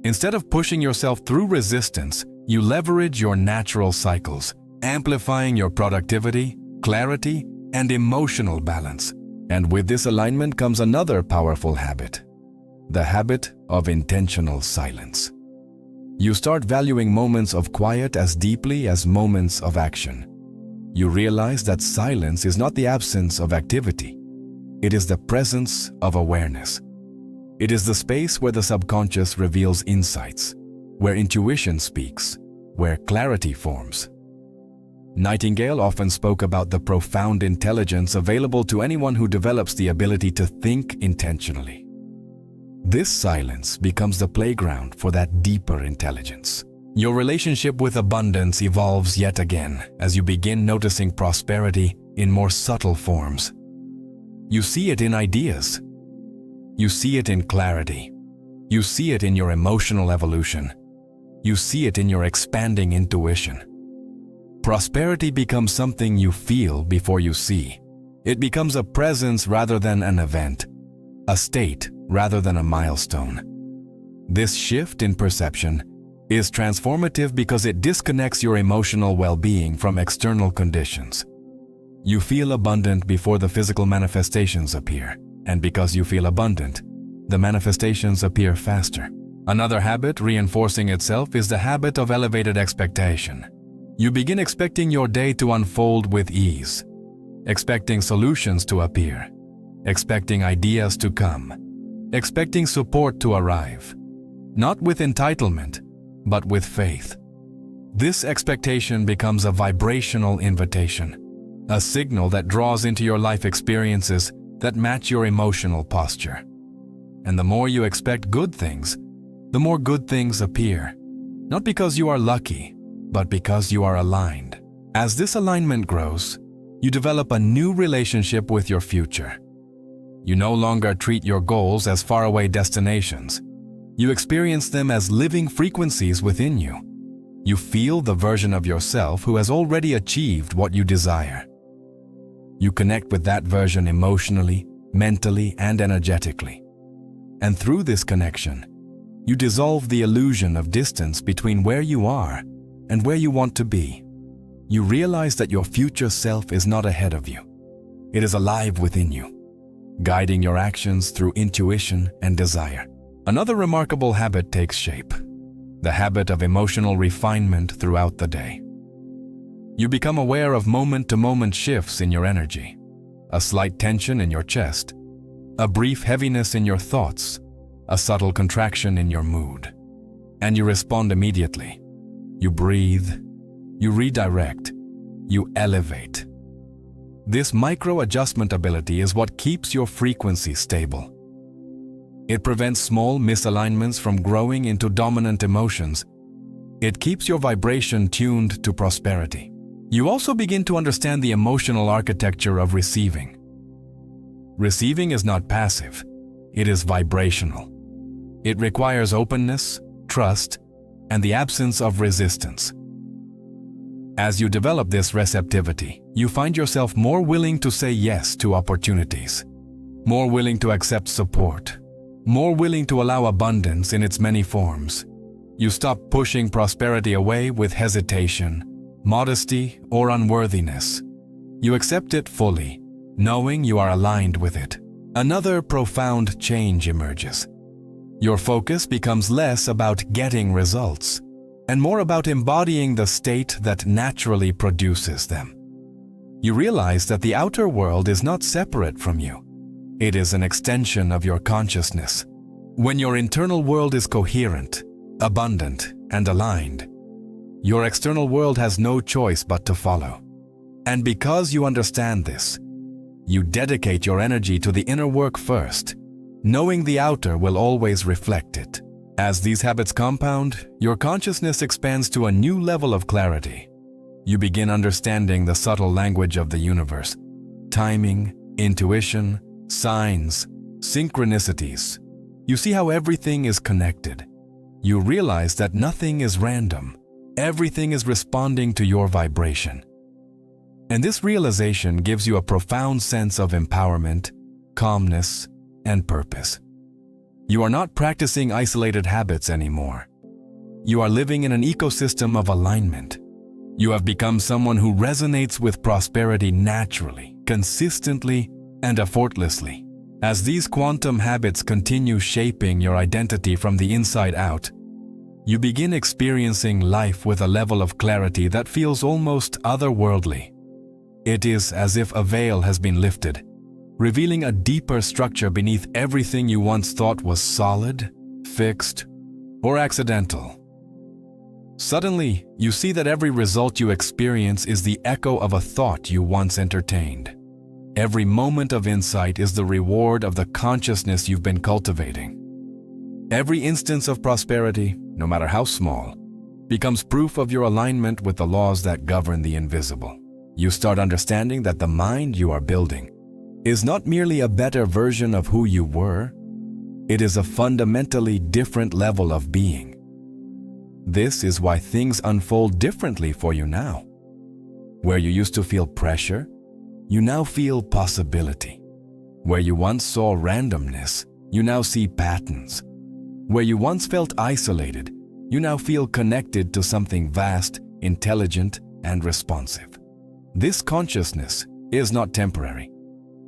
Instead of pushing yourself through resistance, you leverage your natural cycles, amplifying your productivity, clarity, and emotional balance. And with this alignment comes another powerful habit, the habit of intentional silence. You start valuing moments of quiet as deeply as moments of action. You realize that silence is not the absence of activity. It is the presence of awareness. It is the space where the subconscious reveals insights, where intuition speaks, where clarity forms. Nightingale often spoke about the profound intelligence available to anyone who develops the ability to think intentionally. This silence becomes the playground for that deeper intelligence. Your relationship with abundance evolves yet again as you begin noticing prosperity in more subtle forms. You see it in ideas. You see it in clarity. You see it in your emotional evolution. You see it in your expanding intuition. Prosperity becomes something you feel before you see. It becomes a presence rather than an event, a state rather than a milestone. This shift in perception is transformative because it disconnects your emotional well-being from external conditions. You feel abundant before the physical manifestations appear, and because you feel abundant, the manifestations appear faster. Another habit reinforcing itself is the habit of elevated expectation. You begin expecting your day to unfold with ease, expecting solutions to appear, expecting ideas to come, expecting support to arrive, not with entitlement, but with faith. This expectation becomes a vibrational invitation, a signal that draws into your life experiences that match your emotional posture. And the more you expect good things, the more good things appear, not because you are lucky, but because you are aligned. As this alignment grows, you develop a new relationship with your future. You no longer treat your goals as faraway destinations. You experience them as living frequencies within you. You feel the version of yourself who has already achieved what you desire. You connect with that version emotionally, mentally, and energetically. And through this connection, you dissolve the illusion of distance between where you are and where you want to be. You realize that your future self is not ahead of you. It is alive within you, guiding your actions through intuition and desire. Another remarkable habit takes shape, the habit of emotional refinement throughout the day. You become aware of moment-to-moment shifts in your energy, a slight tension in your chest, a brief heaviness in your thoughts, a subtle contraction in your mood. And you respond immediately. You breathe, you redirect, you elevate. This micro-adjustment ability is what keeps your frequency stable. It prevents small misalignments from growing into dominant emotions. It keeps your vibration tuned to prosperity. You also begin to understand the emotional architecture of receiving. Receiving is not passive, it is vibrational. It requires openness, trust, and the absence of resistance. As you develop this receptivity, you find yourself more willing to say yes to opportunities, more willing to accept support, more willing to allow abundance in its many forms. You stop pushing prosperity away with hesitation, modesty, or unworthiness. You accept it fully, knowing you are aligned with it. Another profound change emerges. Your focus becomes less about getting results and more about embodying the state that naturally produces them. You realize that the outer world is not separate from you. It is an extension of your consciousness. When your internal world is coherent, abundant, and aligned, your external world has no choice but to follow. And because you understand this, you dedicate your energy to the inner work first, knowing the outer will always reflect it. As these habits compound, your consciousness expands to a new level of clarity. You begin understanding the subtle language of the universe, timing, intuition, signs, synchronicities. You see how everything is connected. You realize that nothing is random. Everything is responding to your vibration. And this realization gives you a profound sense of empowerment, calmness, and purpose. You are not practicing isolated habits anymore. You are living in an ecosystem of alignment, You have become someone who resonates with prosperity naturally, consistently, and effortlessly. As these quantum habits continue shaping your identity from the inside out, you begin experiencing life with a level of clarity that feels almost otherworldly. It is as if a veil has been lifted, revealing a deeper structure beneath everything you once thought was solid, fixed, or accidental. Suddenly, you see that every result you experience is the echo of a thought you once entertained. Every moment of insight is the reward of the consciousness you've been cultivating. Every instance of prosperity, no matter how small, becomes proof of your alignment with the laws that govern the invisible. You start understanding that the mind you are building is not merely a better version of who you were, it is a fundamentally different level of being. This is why things unfold differently for you now. Where you used to feel pressure, you now feel possibility. Where you once saw randomness, you now see patterns. Where you once felt isolated, you now feel connected to something vast, intelligent, and responsive. This consciousness is not temporary.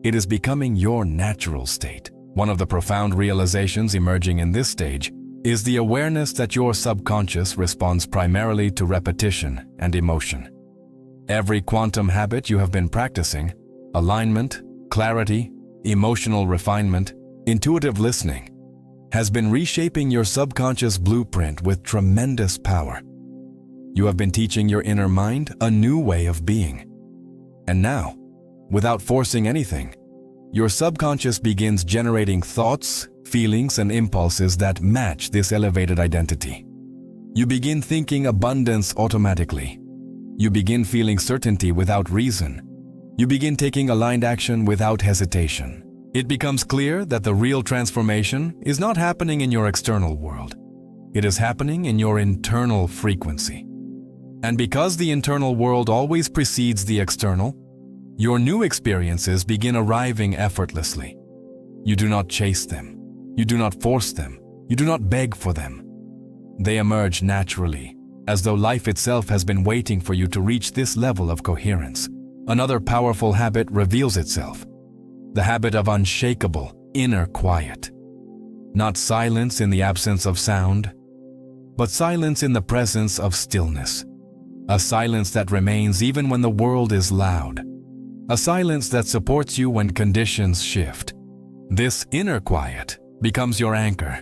It is becoming your natural state. One of the profound realizations emerging in this stage is the awareness that your subconscious responds primarily to repetition and emotion. Every quantum habit you have been practicing, alignment, clarity, emotional refinement, intuitive listening, has been reshaping your subconscious blueprint with tremendous power. You have been teaching your inner mind a new way of being. And now, without forcing anything, your subconscious begins generating thoughts, feelings, and impulses that match this elevated identity. You begin thinking abundance automatically. You begin feeling certainty without reason. You begin taking aligned action without hesitation. It becomes clear that the real transformation is not happening in your external world. It is happening in your internal frequency. And because the internal world always precedes the external, your new experiences begin arriving effortlessly. You do not chase them. You do not force them. You do not beg for them. They emerge naturally, as though life itself has been waiting for you to reach this level of coherence. Another powerful habit reveals itself. The habit of unshakable, inner quiet. Not silence in the absence of sound, but silence in the presence of stillness. A silence that remains even when the world is loud. A silence that supports you when conditions shift. This inner quiet becomes your anchor.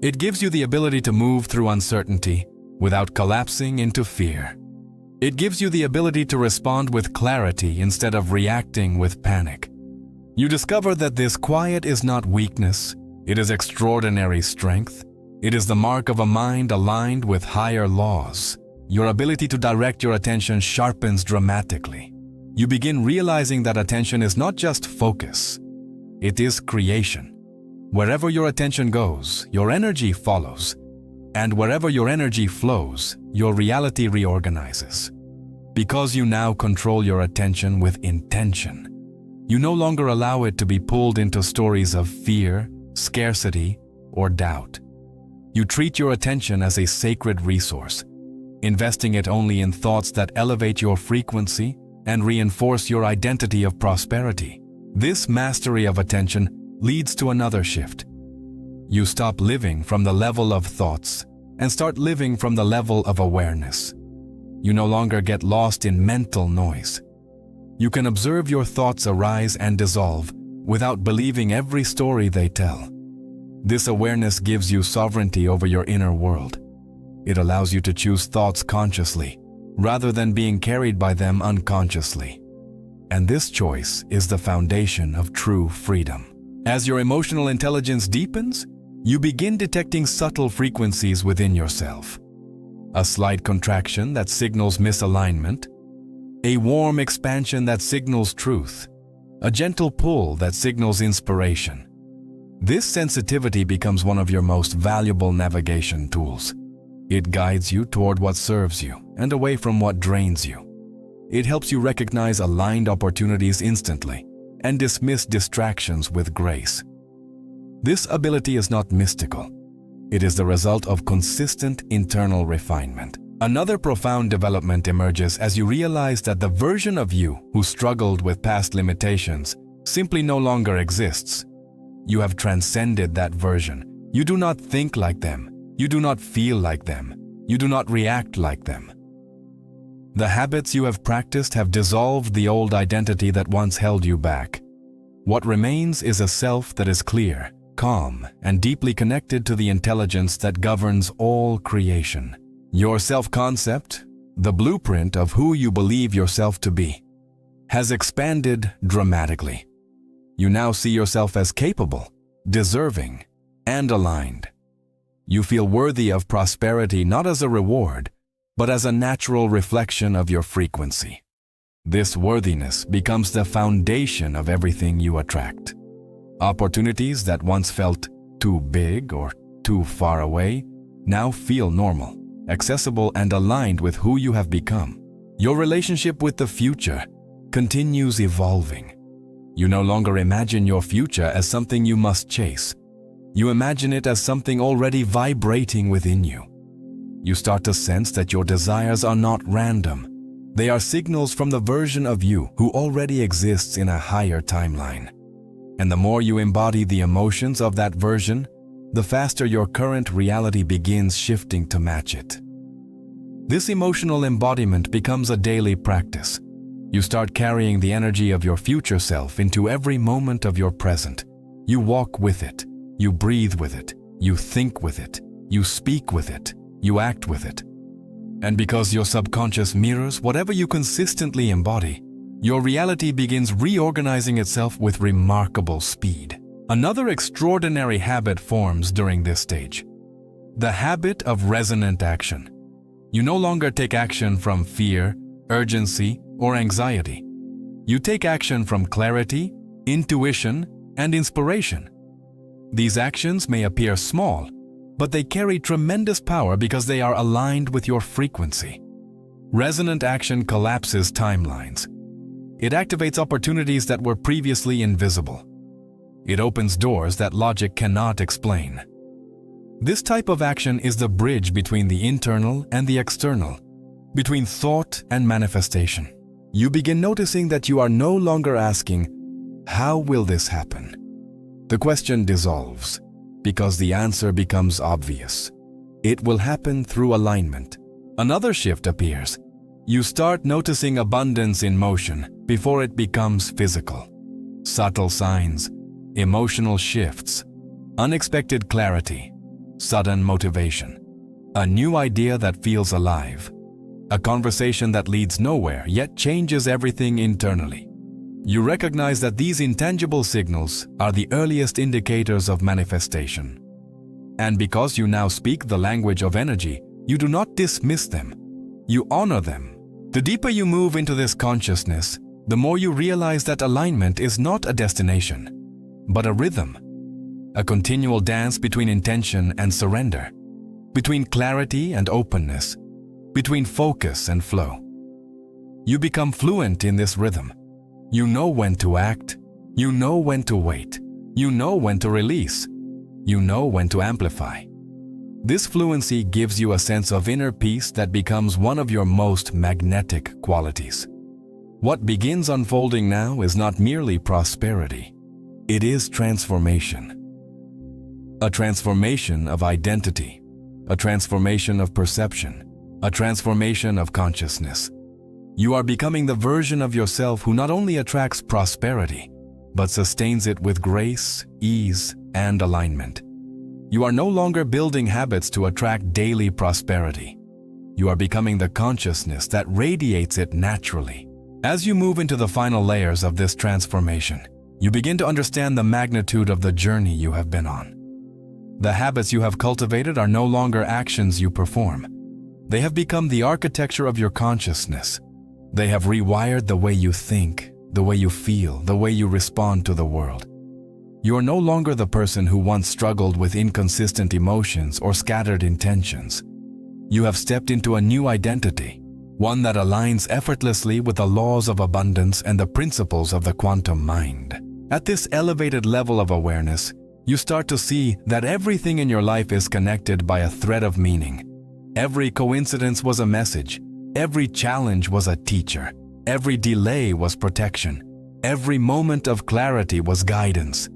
It gives you the ability to move through uncertainty without collapsing into fear. It gives you the ability to respond with clarity instead of reacting with panic. You discover that this quiet is not weakness, it is extraordinary strength. It is the mark of a mind aligned with higher laws. Your ability to direct your attention sharpens dramatically. You begin realizing that attention is not just focus, it is creation. Wherever your attention goes, your energy follows. And wherever your energy flows, your reality reorganizes. Because you now control your attention with intention, you no longer allow it to be pulled into stories of fear, scarcity, or doubt. You treat your attention as a sacred resource, investing it only in thoughts that elevate your frequency and reinforce your identity of prosperity. This mastery of attention leads to another shift. You stop living from the level of thoughts and start living from the level of awareness. You no longer get lost in mental noise. You can observe your thoughts arise and dissolve without believing every story they tell. This awareness gives you sovereignty over your inner world. It allows you to choose thoughts consciously, rather than being carried by them unconsciously. And this choice is the foundation of true freedom. As your emotional intelligence deepens, you begin detecting subtle frequencies within yourself. A slight contraction that signals misalignment, a warm expansion that signals truth, a gentle pull that signals inspiration. This sensitivity becomes one of your most valuable navigation tools. It guides you toward what serves you and away from what drains you. It helps you recognize aligned opportunities instantly and dismiss distractions with grace. This ability is not mystical. It is the result of consistent internal refinement. Another profound development emerges as you realize that the version of you who struggled with past limitations simply no longer exists. You have transcended that version. You do not think like them. You do not feel like them. You do not react like them. The habits you have practiced have dissolved the old identity that once held you back. What remains is a self that is clear, calm, and deeply connected to the intelligence that governs all creation. Your self-concept, the blueprint of who you believe yourself to be, has expanded dramatically. You now see yourself as capable, deserving, and aligned. You feel worthy of prosperity not as a reward, but as a natural reflection of your frequency. This worthiness becomes the foundation of everything you attract. Opportunities that once felt too big or too far away now feel normal, accessible, and aligned with who you have become. Your relationship with the future continues evolving. You no longer imagine your future as something you must chase. You imagine it as something already vibrating within you. You start to sense that your desires are not random. They are signals from the version of you who already exists in a higher timeline. And the more you embody the emotions of that version, the faster your current reality begins shifting to match it. This emotional embodiment becomes a daily practice. You start carrying the energy of your future self into every moment of your present. You walk with it. You breathe with it. You think with it. You speak with it. You act with it. And because your subconscious mirrors whatever you consistently embody, your reality begins reorganizing itself with remarkable speed. Another extraordinary habit forms during this stage: the habit of resonant action. You no longer take action from fear, urgency, or anxiety. You take action from clarity, intuition, and inspiration. These actions may appear small, but they carry tremendous power because they are aligned with your frequency. Resonant action collapses timelines. It activates opportunities that were previously invisible. It opens doors that logic cannot explain. This type of action is the bridge between the internal and the external, between thought and manifestation. You begin noticing that you are no longer asking, "How will this happen?" The question dissolves because the answer becomes obvious. It will happen through alignment. Another shift appears. You start noticing abundance in motion before it becomes physical. Subtle signs, emotional shifts, unexpected clarity, sudden motivation, a new idea that feels alive, a conversation that leads nowhere yet changes everything internally. You recognize that these intangible signals are the earliest indicators of manifestation. And because you now speak the language of energy, you do not dismiss them. You honor them. The deeper you move into this consciousness, the more you realize that alignment is not a destination, but a rhythm, a continual dance between intention and surrender, between clarity and openness, between focus and flow. You become fluent in this rhythm. You know when to act, you know when to wait, you know when to release, you know when to amplify. This fluency gives you a sense of inner peace that becomes one of your most magnetic qualities. What begins unfolding now is not merely prosperity. It is transformation. A transformation of identity, a transformation of perception, a transformation of consciousness. You are becoming the version of yourself who not only attracts prosperity, but sustains it with grace, ease, and alignment. You are no longer building habits to attract daily prosperity. You are becoming the consciousness that radiates it naturally. As you move into the final layers of this transformation, you begin to understand the magnitude of the journey you have been on. The habits you have cultivated are no longer actions you perform. They have become the architecture of your consciousness. They have rewired the way you think, the way you feel, the way you respond to the world. You are no longer the person who once struggled with inconsistent emotions or scattered intentions. You have stepped into a new identity, one that aligns effortlessly with the laws of abundance and the principles of the quantum mind. At this elevated level of awareness, you start to see that everything in your life is connected by a thread of meaning. Every coincidence was a message. Every challenge was a teacher. Every delay was protection. Every moment of clarity was guidance.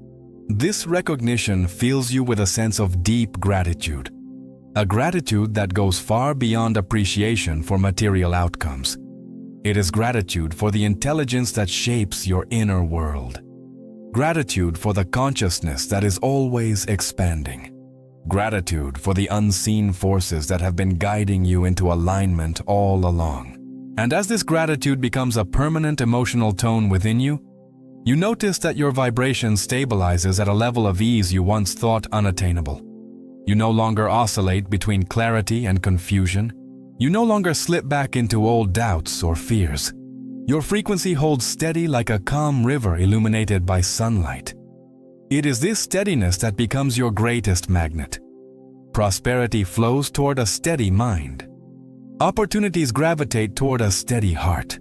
This recognition fills you with a sense of deep gratitude. A gratitude that goes far beyond appreciation for material outcomes. It is gratitude for the intelligence that shapes your inner world. Gratitude for the consciousness that is always expanding. Gratitude for the unseen forces that have been guiding you into alignment all along. And as this gratitude becomes a permanent emotional tone within you, you notice that your vibration stabilizes at a level of ease you once thought unattainable. You no longer oscillate between clarity and confusion. You no longer slip back into old doubts or fears. Your frequency holds steady like a calm river illuminated by sunlight. It is this steadiness that becomes your greatest magnet. Prosperity flows toward a steady mind. Opportunities gravitate toward a steady heart.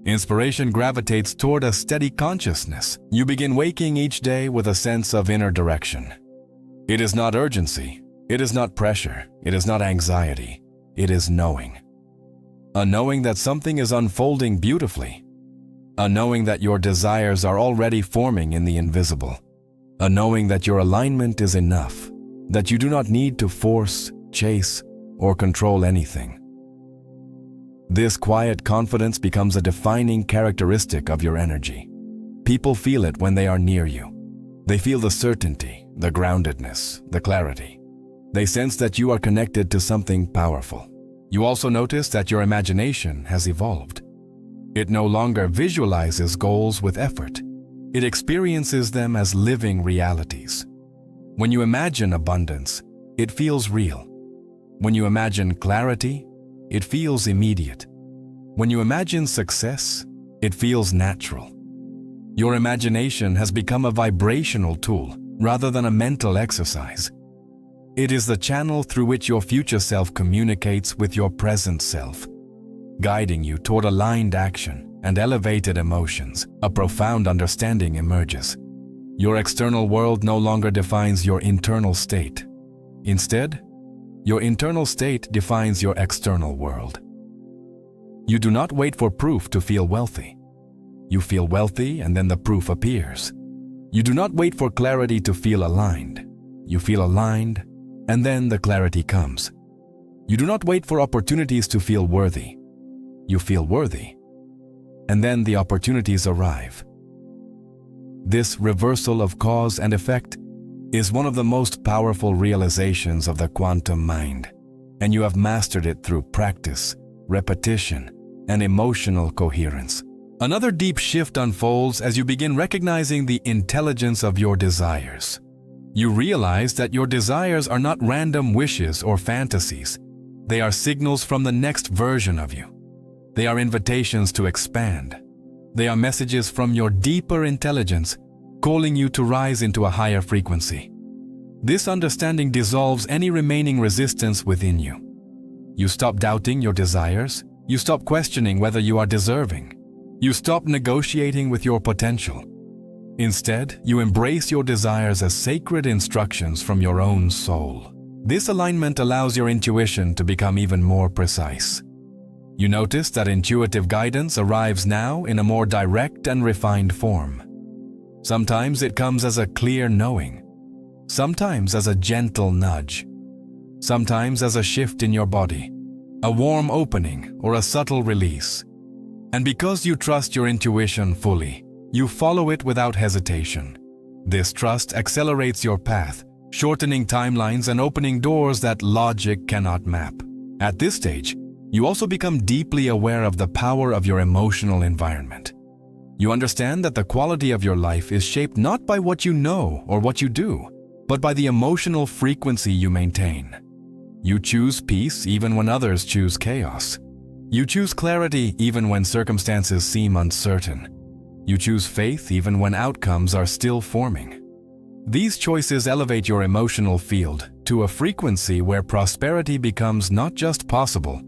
Inspiration gravitates toward a steady consciousness. You begin waking each day with a sense of inner direction. It is not urgency. It is not pressure. It is not anxiety. It is knowing. A knowing that something is unfolding beautifully. A knowing that your desires are already forming in the invisible. A knowing that your alignment is enough, that you do not need to force, chase, or control anything. This quiet confidence becomes a defining characteristic of your energy. People feel it when they are near you. They feel the certainty, the groundedness, the clarity. They sense that you are connected to something powerful. You also notice that your imagination has evolved. It no longer visualizes goals with effort. It experiences them as living realities. When you imagine abundance, it feels real. When you imagine clarity, it feels immediate. When you imagine success, it feels natural. Your imagination has become a vibrational tool rather than a mental exercise. It is the channel through which your future self communicates with your present self, guiding you toward aligned action and elevated emotions. A profound understanding emerges. Your external world no longer defines your internal state. Instead, your internal state defines your external world. You do not wait for proof to feel wealthy. You feel wealthy and then the proof appears. You do not wait for clarity to feel aligned. You feel aligned and then the clarity comes. You do not wait for opportunities to feel worthy. You feel worthy and then the opportunities arrive. This reversal of cause and effect is one of the most powerful realizations of the quantum mind, and you have mastered it through practice, repetition, and emotional coherence. Another deep shift unfolds as you begin recognizing the intelligence of your desires. You realize that your desires are not random wishes or fantasies. They are signals from the next version of you. They are invitations to expand. They are messages from your deeper intelligence, calling you to rise into a higher frequency. This understanding dissolves any remaining resistance within you. You stop doubting your desires. You stop questioning whether you are deserving. You stop negotiating with your potential. Instead, you embrace your desires as sacred instructions from your own soul. This alignment allows your intuition to become even more precise. You notice that intuitive guidance arrives now in a more direct and refined form. Sometimes it comes as a clear knowing, sometimes as a gentle nudge, sometimes as a shift in your body, a warm opening or a subtle release. And because you trust your intuition fully, you follow it without hesitation. This trust accelerates your path, shortening timelines and opening doors that logic cannot map. At this stage, you also become deeply aware of the power of your emotional environment. You understand that the quality of your life is shaped not by what you know or what you do, but by the emotional frequency you maintain. You choose peace even when others choose chaos. You choose clarity even when circumstances seem uncertain. You choose faith even when outcomes are still forming. These choices elevate your emotional field to a frequency where prosperity becomes not just possible,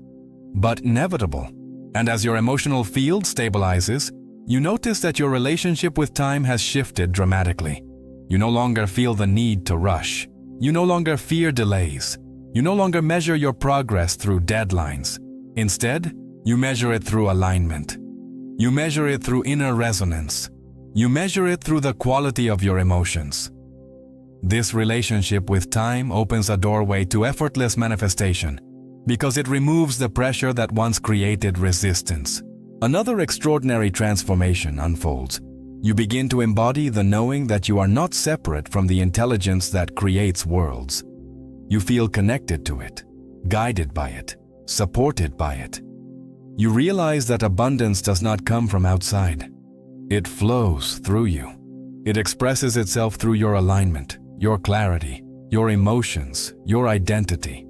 but inevitable. And as your emotional field stabilizes, you notice that your relationship with time has shifted dramatically. You no longer feel the need to rush. You no longer fear delays. You no longer measure your progress through deadlines. Instead, you measure it through alignment. You measure it through inner resonance. You measure it through the quality of your emotions. This relationship with time opens a doorway to effortless manifestation because it removes the pressure that once created resistance. Another extraordinary transformation unfolds. You begin to embody the knowing that you are not separate from the intelligence that creates worlds. You feel connected to it, guided by it, supported by it. You realize that abundance does not come from outside. It flows through you. It expresses itself through your alignment, your clarity, your emotions, your identity.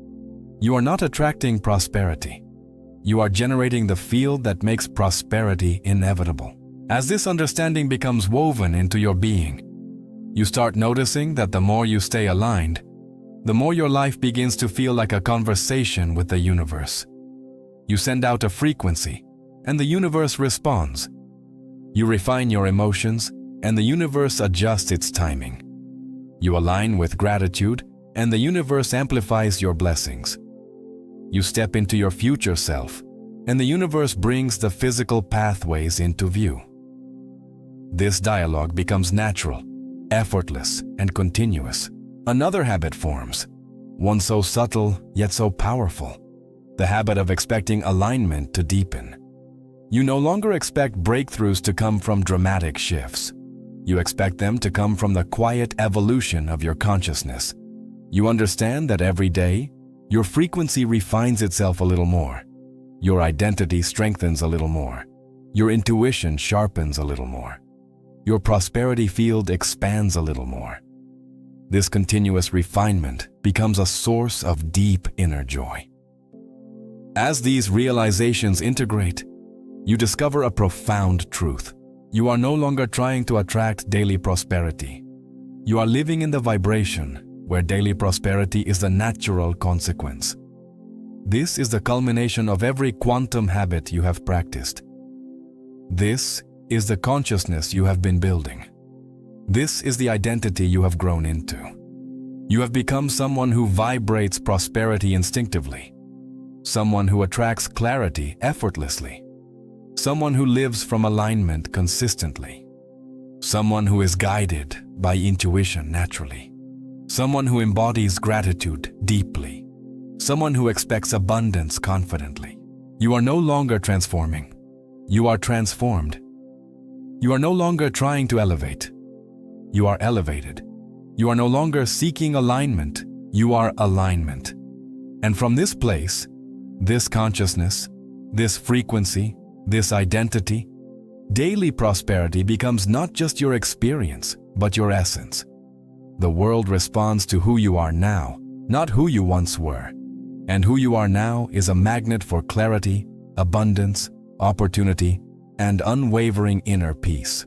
You are not attracting prosperity. You are generating the field that makes prosperity inevitable. As this understanding becomes woven into your being, you start noticing that the more you stay aligned, the more your life begins to feel like a conversation with the universe. You send out a frequency, and the universe responds. You refine your emotions, and the universe adjusts its timing. You align with gratitude, and the universe amplifies your blessings. You step into your future self, and the universe brings the physical pathways into view. This dialogue becomes natural, effortless, and continuous. Another habit forms, one so subtle yet so powerful, the habit of expecting alignment to deepen. You no longer expect breakthroughs to come from dramatic shifts. You expect them to come from the quiet evolution of your consciousness. You understand that every day, your frequency refines itself a little more. Your identity strengthens a little more. Your intuition sharpens a little more. Your prosperity field expands a little more. This continuous refinement becomes a source of deep inner joy. As these realizations integrate, you discover a profound truth. You are no longer trying to attract daily prosperity. You are living in the vibration where daily prosperity is the natural consequence. This is the culmination of every quantum habit you have practiced. This is the consciousness you have been building. This is the identity you have grown into. You have become someone who vibrates prosperity instinctively, someone who attracts clarity effortlessly, someone who lives from alignment consistently, someone who is guided by intuition naturally, someone who embodies gratitude deeply, someone who expects abundance confidently. You are no longer transforming. You are transformed. You are no longer trying to elevate. You are elevated. You are no longer seeking alignment. You are alignment. And from this place, this consciousness, this frequency, this identity, daily prosperity becomes not just your experience, but your essence. The world responds to who you are now, not who you once were. And who you are now is a magnet for clarity, abundance, opportunity, and unwavering inner peace.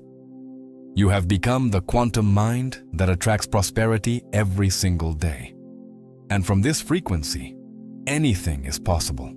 You have become the quantum mind that attracts prosperity every single day. And from this frequency, anything is possible.